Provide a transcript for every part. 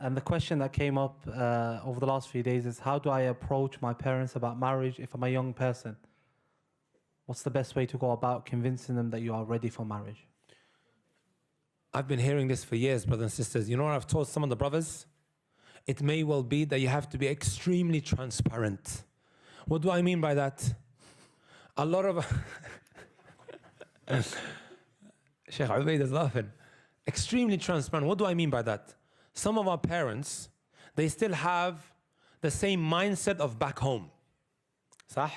And the question that came up over the last few days is, how do I approach my parents about marriage if I'm a young person? What's the best way to go about convincing them that you are ready for marriage? I've been hearing this for years, brothers and sisters. You know what I've told some of the brothers? It may well be that you have to be extremely transparent. What do I mean by that? A lot of... Sheikh Ubaid is laughing. Extremely transparent. What do I mean by that? Some of our parents, they still have the same mindset of back home. صح?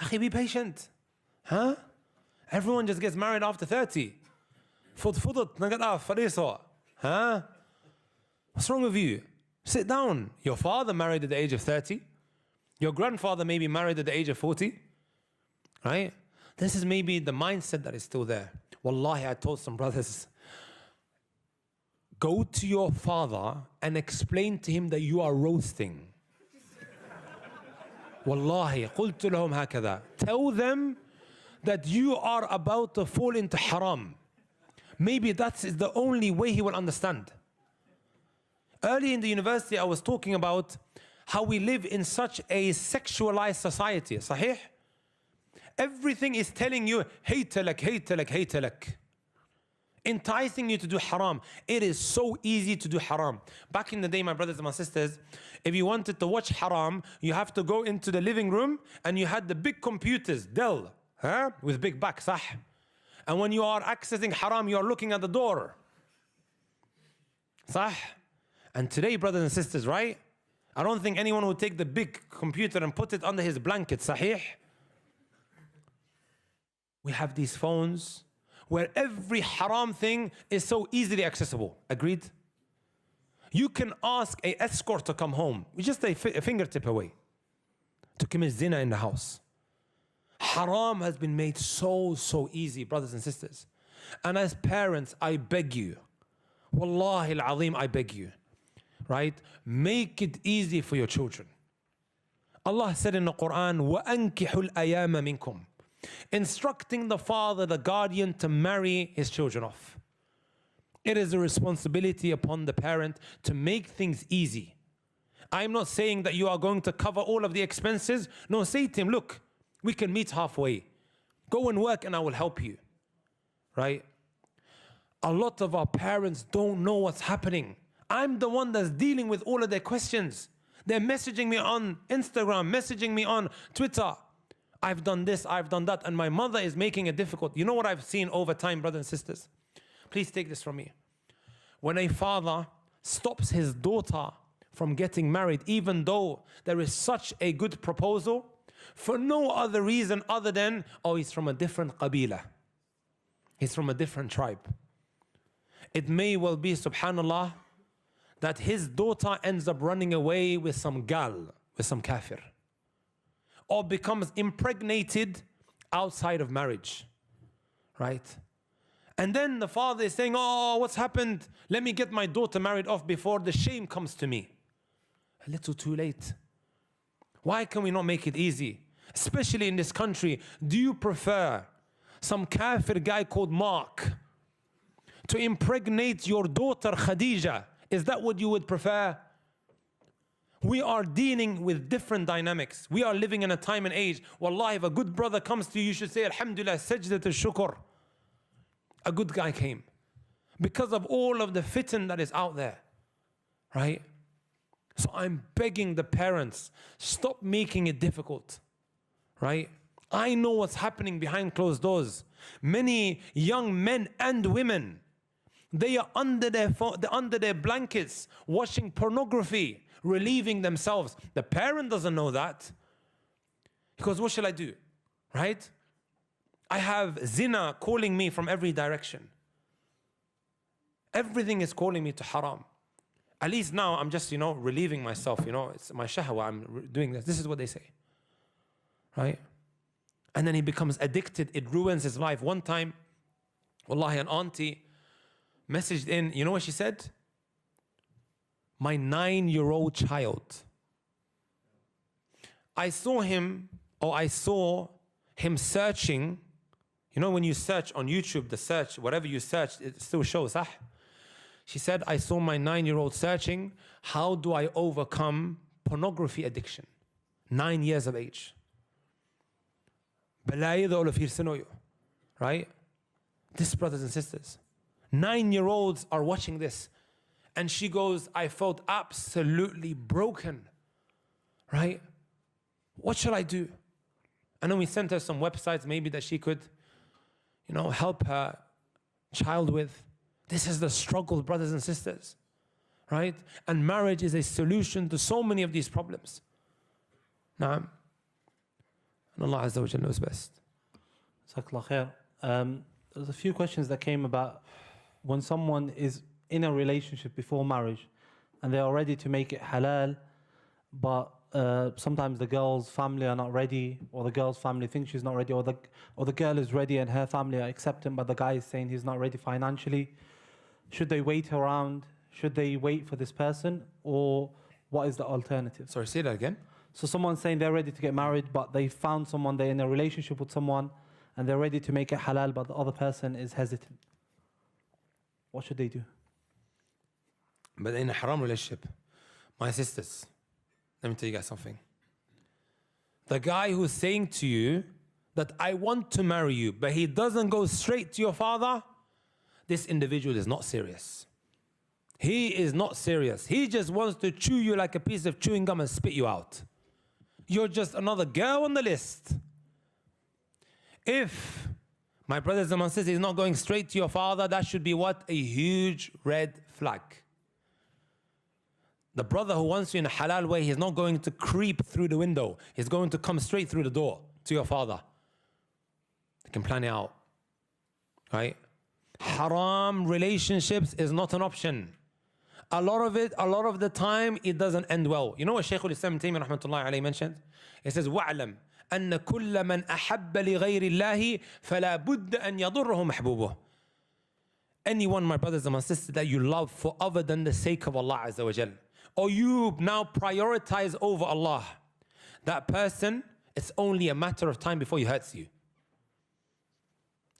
Akhi, be patient. Huh? Everyone just gets married after 30. فضفضت نقطع فريصة. Huh? What's wrong with you? Sit down. Your father married at the age of 30. Your grandfather maybe married at the age of 40. Right? This is maybe the mindset that is still there. Wallahi, I told some brothers, go to your father and explain to him that you are roasting. Wallahi, قلت لهم هكذا. Tell them that you are about to fall into haram. Maybe that is the only way he will understand. Early in the university, I was talking about how we live in such a sexualized society. صحيح? Everything is telling you, هيت لك, هيت لك, هيت لك. Enticing you to do haram. It is so easy to do haram. Back in the day, my brothers and my sisters, if you wanted to watch haram, you have to go into the living room and you had the big computers, Dell, with big back, صح? And when you are accessing haram, you are looking at the door. صح? And today, brothers and sisters, right? I don't think anyone would take the big computer and put it under his blanket, صحيح? We have these phones where every haram thing is so easily accessible. Agreed? You can ask an escort to come home, just a fingertip away, to commit zina in the house. Haram has been made so easy, brothers and sisters. And as parents, I beg you, Wallahi al-Azim, I beg you, right? Make it easy for your children. Allah said in the Quran, وَأَنْكِحُ الْأَيَامَ مِنْكُمْ, instructing the father, the guardian, to marry his children off. It is a responsibility upon the parent to make things easy. I'm not saying that you are going to cover all of the expenses. No, say to him, look, we can meet halfway. Go and work and I will help you. Right? A lot of our parents don't know what's happening. I'm the one that's dealing with all of their questions. They're messaging me on Instagram, messaging me on Twitter. I've done this, I've done that, and my mother is making it difficult. You know what I've seen over time, brothers and sisters? Please take this from me. When a father stops his daughter from getting married, even though there is such a good proposal, for no other reason other than, oh, he's from a different qabila. He's from a different tribe. It may well be, subhanallah, that his daughter ends up running away with some gal, with some kafir, or becomes impregnated outside of marriage, right? And then the father is saying, oh, what's happened? Let me get my daughter married off before the shame comes to me. A little too late. Why can we not make it easy? Especially in this country, do you prefer some kafir guy called Mark to impregnate your daughter Khadija? Is that what you would prefer? We are dealing with different dynamics. We are living in a time and age. Wallahi, if a good brother comes to you, you should say, Alhamdulillah, sajdat al-shukr. A good guy came. Because of all of the fitan that is out there. Right? So I'm begging the parents, stop making it difficult. Right? I know what's happening behind closed doors. Many young men and women, they are under their blankets watching pornography, relieving themselves. The parent doesn't know that. Because what shall I do? Right? I have zina calling me from every direction. Everything is calling me to haram. At least now I'm just, relieving myself. It's my shahwa, I'm doing this. This is what they say. Right? And then he becomes addicted. It ruins his life. One time, wallahi, an auntie messaged in, you know what she said? My 9-year-old child. I saw him searching. You know when you search on YouTube, the search, whatever you search, it still shows, huh? She said, I saw my 9-year-old searching, how do I overcome pornography addiction? 9 years of age. Right? This, brothers and sisters, 9-year-olds are watching this. And she goes, I felt absolutely broken. Right? What shall I do? And then we sent her some websites maybe that she could, help her child with. This is the struggle, brothers and sisters. Right? And marriage is a solution to so many of these problems. Naam. And Allah Azza wa Jalla knows best. Jazakallah khair. There's a few questions that came about when someone is in a relationship before marriage and they are ready to make it halal, but sometimes the girl's family are not ready, or the girl's family thinks she's not ready, or the girl is ready and her family are accepting, but the guy is saying he's not ready financially. Should they wait around? Should they wait for this person, or what is the alternative? Sorry, say that again. So someone's saying they're ready to get married, but they found someone, they're in a relationship with someone, and they're ready to make it halal, but the other person is hesitant. What should they do? But in a haram relationship, my sisters, let me tell you guys something. The guy who's saying to you that I want to marry you, but he doesn't go straight to your father, this individual is not serious. He is not serious. He just wants to chew you like a piece of chewing gum and spit you out. You're just another girl on the list. If, my brothers and my sisters, is not going straight to your father, that should be what? A huge red flag. The brother who wants you in a halal way, he's not going to creep through the window. He's going to come straight through the door to your father. You can plan it out. Right? Haram relationships is not an option. A lot of the time, it doesn't end well. You know what Sheikh Al-Islam Taymiyyah rahmatullahi alayhi mentioned? He says, وَعْلَمْ أَنَّ كُلَّ مَنْ أَحَبَّ لِغَيْرِ اللَّهِ فَلَا بُدَّ أَنْ يَضُرَّهُ مَحْبُوبُهُ. Anyone, my brothers and my sisters, that you love for other than the sake of Allah Azza wa Jal, or you now prioritize over Allah, that person, it's only a matter of time before he hurts you.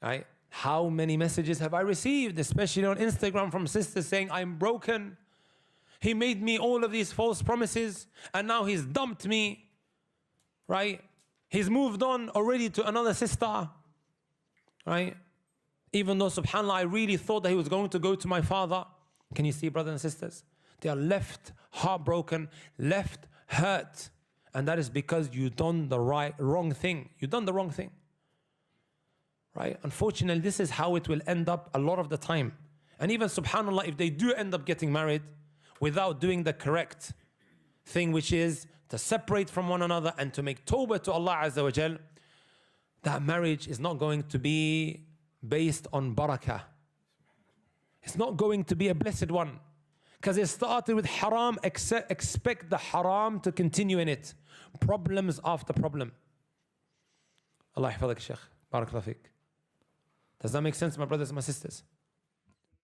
Right? How many messages have I received, especially on Instagram, from sisters saying, I'm broken. He made me all of these false promises and now he's dumped me. Right? He's moved on already to another sister. Right? Even though, subhanAllah, I really thought that he was going to go to my father. Can you see, brothers and sisters? They are left heartbroken, left hurt. And that is because you've done the wrong thing. You've done the wrong thing. Right? Unfortunately, this is how it will end up a lot of the time. And even, subhanAllah, if they do end up getting married without doing the correct thing, which is to separate from one another and to make tawbah to Allah Azza wa Jal, that marriage is not going to be based on barakah. It's not going to be a blessed one. Because it started with haram, expect the haram to continue in it. Problems after problem. Allah yahfadak, Shaykh. Barakallahu feek. Does that make sense, my brothers and my sisters?